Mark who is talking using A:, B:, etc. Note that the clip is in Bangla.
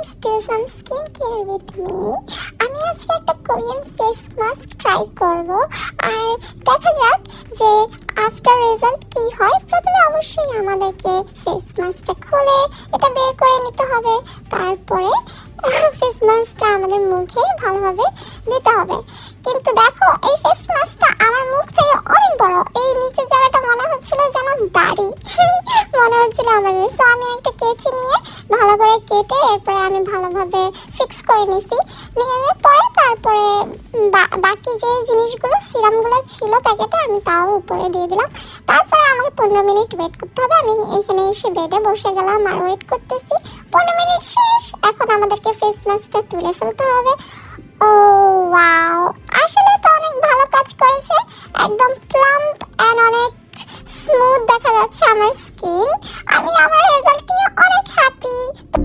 A: let's do some skincare with me. আমি আজকে একটা কোরিয়ান ফেস মাস্ক ট্রাই করব আর দেখা যাক যে আফটার রেজাল্ট কি হয়। প্রথমে অবশ্যই আমাদেরকে ফেস মাস্কটা খুলে এটা বের করে নিতে হবে, তারপরে ফেস মাস্কটা আমাদের মুখে ভালোভাবে দিতে হবে। কিন্তু দেখো এই ফেস মাস্কটা আমার মুখ থেকে অনেক বড়, এই নিচের জায়গাটা মনে হচ্ছিল যেন দাড়ি মনে হচ্ছিল আমার। সো আমি একটা কেচি নিয়ে ভালো করে কেটে এরপরে আমি ভালোভাবে ফিক্স করে নিছি। নেওয়ার পরে তারপরে বাকি যে জিনিসগুলো সিরামগুলো ছিল প্যাকেটে আমি তাও উপরে দিয়ে দিলাম। তারপরে আমাকে 15 মিনিট ওয়েট করতে হবে। আমি এখানে এসে বেডে বসে গেলাম আর ওয়েট করতেছি। 15 মিনিট শেষ, এখন আমাদেরকে ফেস মাস্কটা তুলে ফেলতে হবে। ও ওয়াও, আসলে তো অনেক ভালো কাজ করেছে, একদম প্লাম্প এন্ড অনেক স্মুথ দেখা যাচ্ছে আমার স্কিন। আমি আমার রেজাল্ট